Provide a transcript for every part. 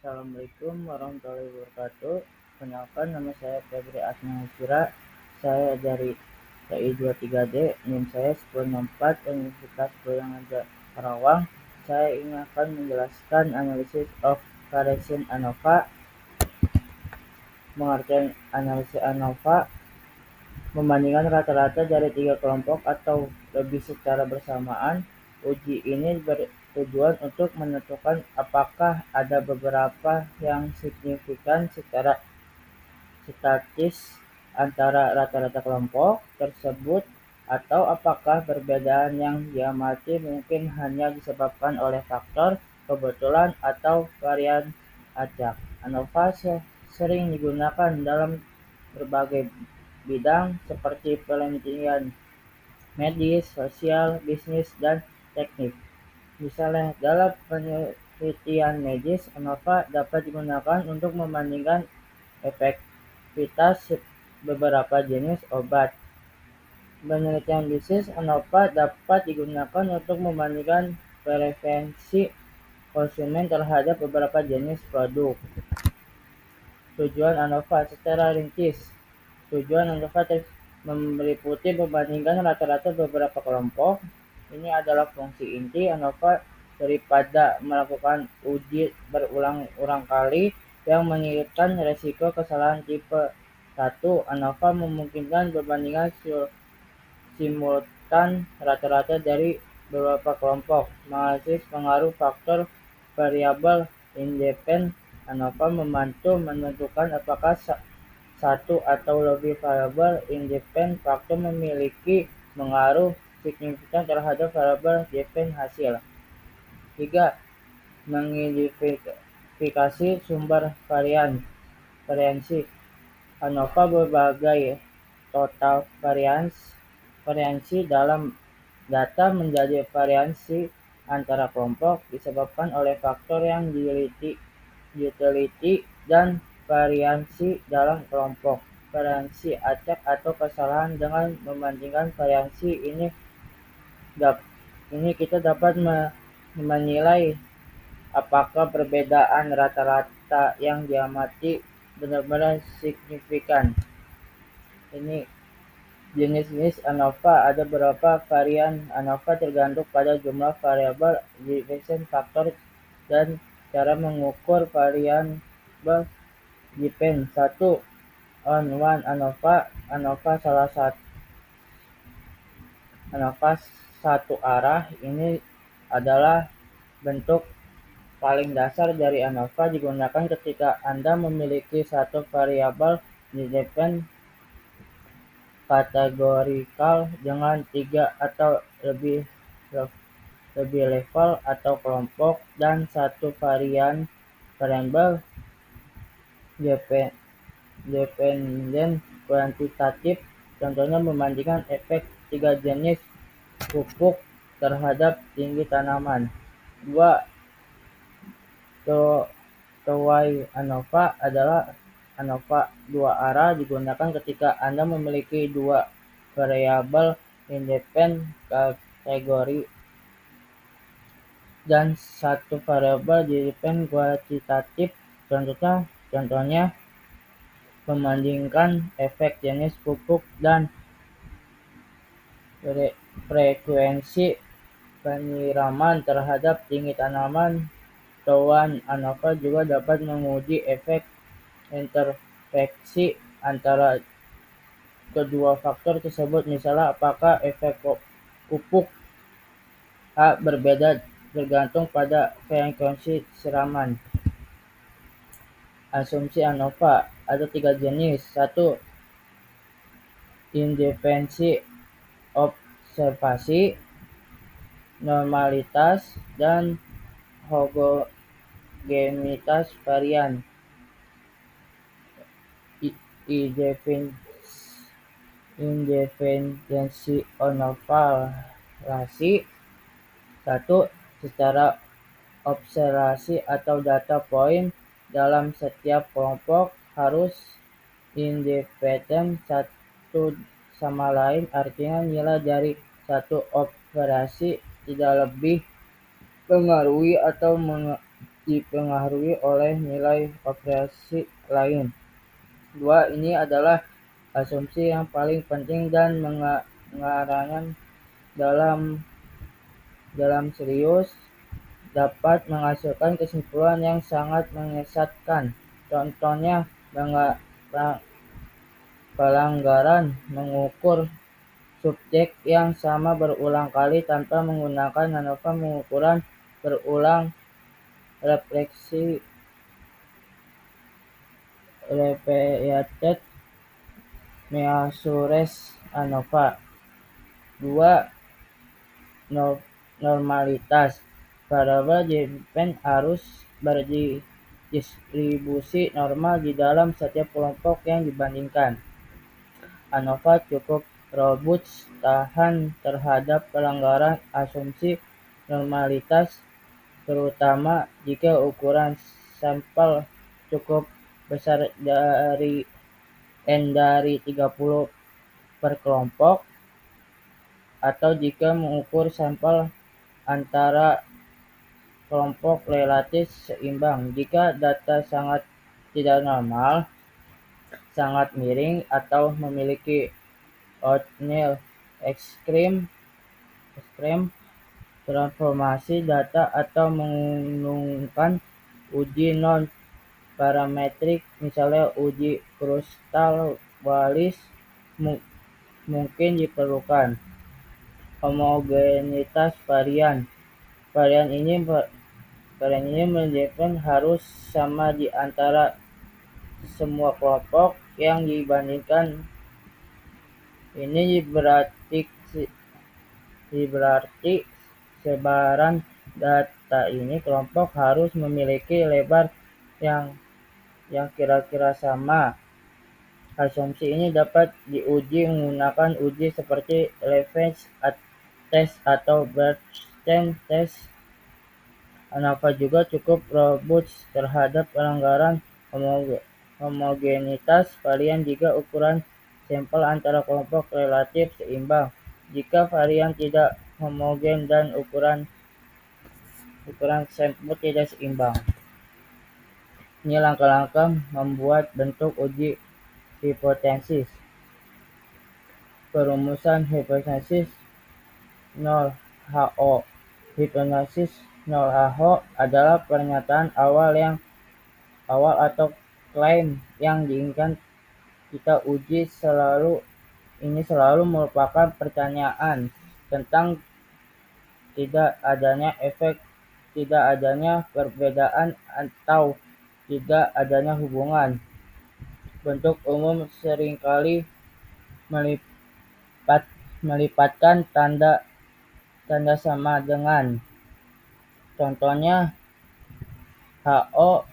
Assalamualaikum warahmatullahi wabarakatuh. Kenalkan, nama saya Febri Asmansira. Saya dari TI 23D, NIM saya 1064, Universitas Brawijaya Karawang. Saya ingin akan menjelaskan analysis of variation ANOVA. Pengertian analisis ANOVA: membandingkan rata-rata dari tiga kelompok atau lebih secara bersamaan. Uji ini bertujuan untuk menentukan apakah ada beberapa yang signifikan secara statis antara rata-rata kelompok tersebut, atau apakah perbedaan yang diamati mungkin hanya disebabkan oleh faktor kebetulan atau varian acak. ANOVA sering digunakan dalam berbagai bidang seperti penelitian medis, sosial, bisnis, dan teknik. Misalnya, dalam penelitian medis, ANOVA dapat digunakan untuk membandingkan efektivitas beberapa jenis obat. Penelitian bisnis, ANOVA dapat digunakan untuk membandingkan preferensi konsumen terhadap beberapa jenis produk. Tujuan ANOVA secara ringkis. Tujuan ANOVA meliputi membandingkan rata-rata beberapa kelompok. Ini adalah fungsi inti ANOVA daripada melakukan uji berulang-ulang kali yang menyebabkan resiko kesalahan tipe 1. ANOVA memungkinkan perbandingan simultan rata-rata dari beberapa kelompok. Menganalisis pengaruh faktor variabel independen. ANOVA membantu menentukan apakah satu atau lebih variabel independen faktor memiliki pengaruh signifikan terhadap variabel dependen hasil. 3. Mengidentifikasi sumber variansi. ANOVA berbagai total variansi dalam data menjadi variansi antara kelompok disebabkan oleh faktor yang diteliti dan variansi dalam kelompok. Variansi acak atau kesalahan. Dengan membandingkan variansi ini kita dapat menilai apakah perbedaan rata-rata yang diamati benar-benar signifikan. Ini jenis-jenis ANOVA. Ada beberapa varian ANOVA tergantung pada jumlah variabel division faktor dan cara mengukur variabel depend. 1. On-one ANOVA. ANOVA satu arah. Ini adalah bentuk paling dasar dari ANOVA, digunakan ketika Anda memiliki satu variabel independen kategorikal dengan 3 atau lebih level atau kelompok, dan satu variabel dependen kuantitatif. Contohnya membandingkan efek 3 jenis pupuk terhadap tinggi tanaman. 2. Two-way ANOVA adalah ANOVA dua arah, digunakan ketika Anda memiliki dua variabel independen kategori dan satu variabel dependen kuantitatif. Contohnya membandingkan efek jenis pupuk dan frekuensi penyiraman terhadap tinggi tanaman. Two-way ANOVA juga dapat menguji efek interseksi antara kedua faktor tersebut. Misalnya, apakah efek pupuk A berbeda tergantung pada frekuensi siraman. Asumsi ANOVA ada 3 jenis. 1. Independensi observasi, normalitas, dan homogenitas varian. Independensi observasi. 1. Secara observasi atau data point dalam setiap kelompok harus independen satu sama lain, artinya nilai dari satu observasi tidak lebih mengaruhi atau dipengaruhi oleh nilai operasi lain. Dua, ini adalah asumsi yang paling penting dan mengarahkan dalam serius dapat menghasilkan kesimpulan yang sangat menyesatkan. Contohnya, pelanggaran mengukur subjek yang sama berulang kali tanpa menggunakan ANOVA, pengukuran berulang, refleksi repeated measures ANOVA. Dua, normalitas. Variabel dependent harus berdistribusi normal di dalam setiap kelompok yang dibandingkan. ANOVA cukup robust tahan terhadap pelanggaran asumsi normalitas, terutama jika ukuran sampel cukup besar dari N dari 30 per kelompok, atau jika mengukur sampel antara kelompok relatif seimbang. Jika data sangat tidak normal, sangat miring, atau memiliki outlier ekstrem, transformasi data atau menggunakan uji non-parametrik, misalnya uji Kruskal-Wallis, mungkin diperlukan. Homogenitas varian. Varian ini menunjukkan harus sama di antara semua kelompok yang dibandingkan. Ini berarti sebaran data ini kelompok harus memiliki lebar yang kira-kira sama. Asumsi ini dapat diuji menggunakan uji seperti Levens test atau Bernstein test. ANOVA juga cukup robust terhadap pelanggaran homogenitas varian jika ukuran sampel antara kelompok relatif seimbang. Jika varian tidak homogen dan ukuran sampel tidak seimbang. Ini langkah-langkah membuat bentuk uji hipotesis. Perumusan hipotesis 0HO. Hipotesis 0HO adalah pernyataan awal atau klaim yang diinginkan kita uji. Ini selalu merupakan pertanyaan tentang tidak adanya efek, tidak adanya perbedaan, atau tidak adanya hubungan. Bentuk umum seringkali melipatkan tanda sama dengan. Contohnya, HO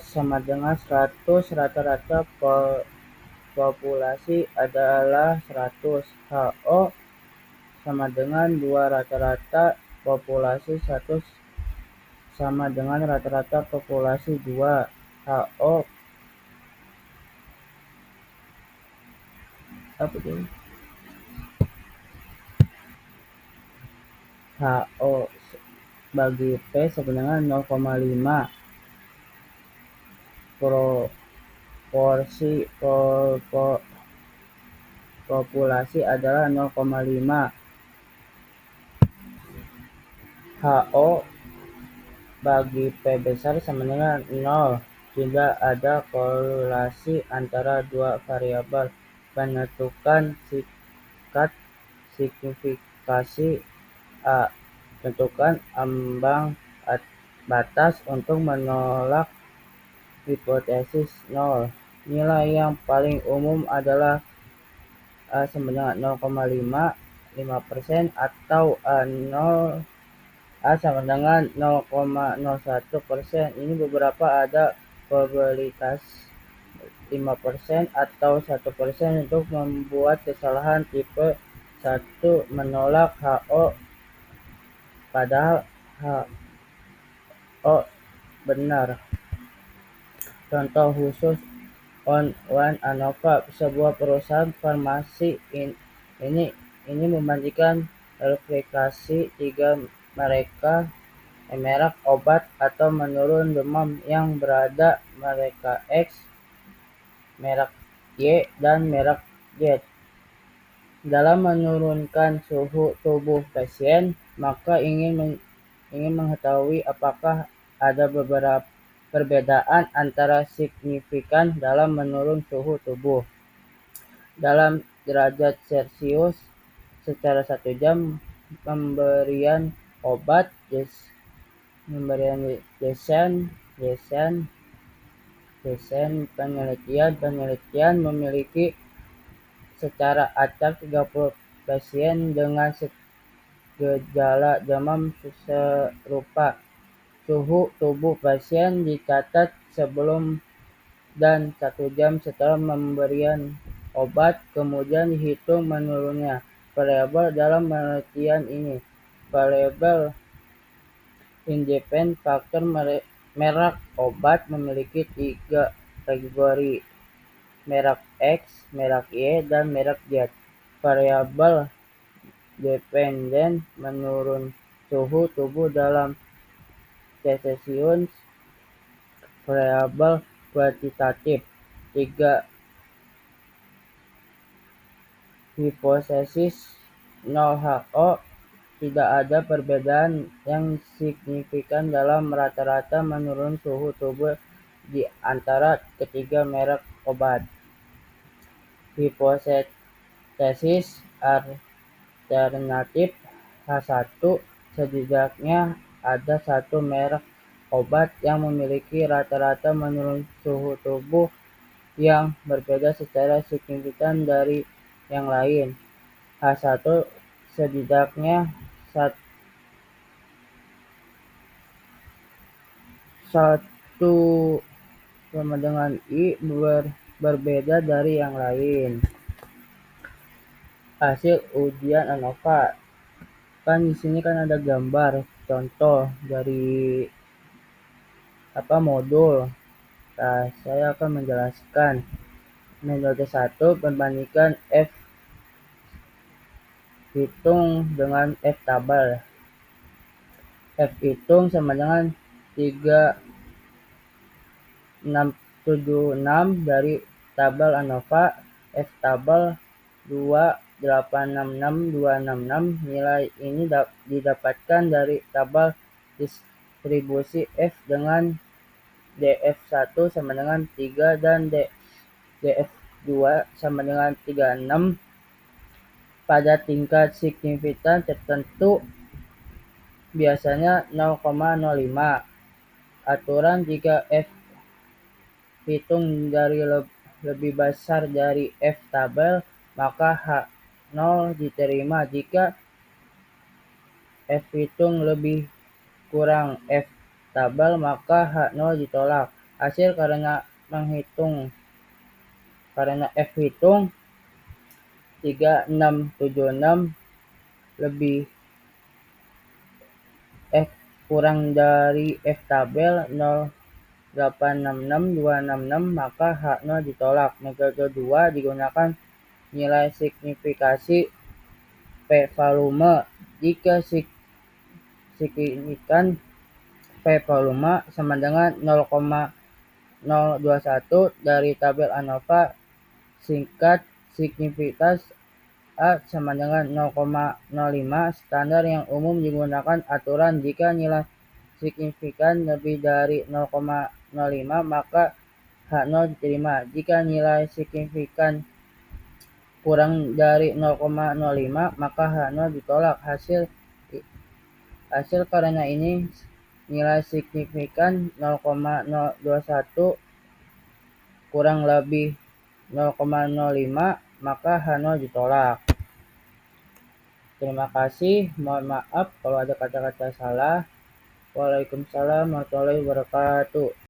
sama dengan 100, rata-rata populasi adalah 100. HO sama dengan 2, rata-rata populasi 100 sama dengan rata-rata populasi 2. HO bagi P sebenarnya 0,5. Proporsi populasi adalah 0,5. HO bagi P besar sama dengan 0. Tidak ada korelasi antara dua variabel. Menentukan tingkat signifikasi A. Tentukan ambang batas untuk menolak hipotesis 0. Nilai yang paling umum adalah A sama dengan 0,5%, atau A sama dengan 0,01%. Ini beberapa ada probabilitas 5% atau 1% untuk membuat kesalahan tipe 1 menolak HO, padahal HO benar. Contoh khusus on ANOVA. Sebuah perusahaan farmasi ini ini membandingkan verifikasi tiga merek obat atau menurun demam yang berada merek X, merek Y, dan merek Z. Dalam menurunkan suhu tubuh pasien, maka ingin mengetahui apakah ada beberapa perbedaan antara signifikan dalam menurun suhu tubuh dalam derajat Celcius secara 1 jam. Pemberian obat penelitian memiliki secara acak 30 pasien dengan gejala demam serupa. Suhu tubuh pasien dicatat sebelum dan 1 jam setelah pemberian obat, kemudian dihitung menurunnya. Variabel dalam penelitian ini. Variabel independen faktor merek obat memiliki 3 kategori: merek X, merek Y, dan merek Z. Variabel dependen menurun suhu tubuh dalam Celcius. Variabel kuantitatif. 3. Hipotesis 0 tidak ada perbedaan yang signifikan dalam rata-rata menurun suhu tubuh di antara ketiga merek obat. Hipotesis alternatif H1, setidaknya ada satu merek obat yang memiliki rata-rata menurun suhu tubuh yang berbeda secara signifikan dari yang lain. H1, setidaknya satu sama dengan I berbeda dari yang lain. Hasil ujian ANOVA. Kan di sini kan ada gambar contoh dari modul. Nah, saya akan menjelaskan. Metode 1, perbandingan F hitung dengan F tabel. F hitung sama dengan 3676 dari tabel ANOVA. F tabel 2866266. Nilai ini didapatkan dari tabel distribusi F dengan DF1 sama dengan 3 dan DF2 sama dengan 36 pada tingkat signifikan tertentu, biasanya 0,05. Aturan: jika F hitung dari lebih besar dari F tabel, maka H0 diterima. Jika F hitung lebih kurang F tabel, maka H0 ditolak. Hasil karena F hitung 3676 lebih F kurang dari F tabel 0,866266, maka H0 ditolak. Metode 2 digunakan nilai signifikasi P volume. Jika signifikan P volume sama dengan 0,021 dari tabel ANOVA, singkat signifitas A sama dengan 0,05. Standar yang umum digunakan aturan: jika nilai signifikan lebih dari 0,05, maka H0 diterima. Jika nilai signifikan kurang dari 0,05, maka H0 ditolak. Hasil karena ini nilai signifikan 0,021 kurang lebih 0,05, maka H0 ditolak. Terima kasih. Mohon maaf kalau ada kata-kata salah. Waalaikumsalam warahmatullahi wabarakatuh.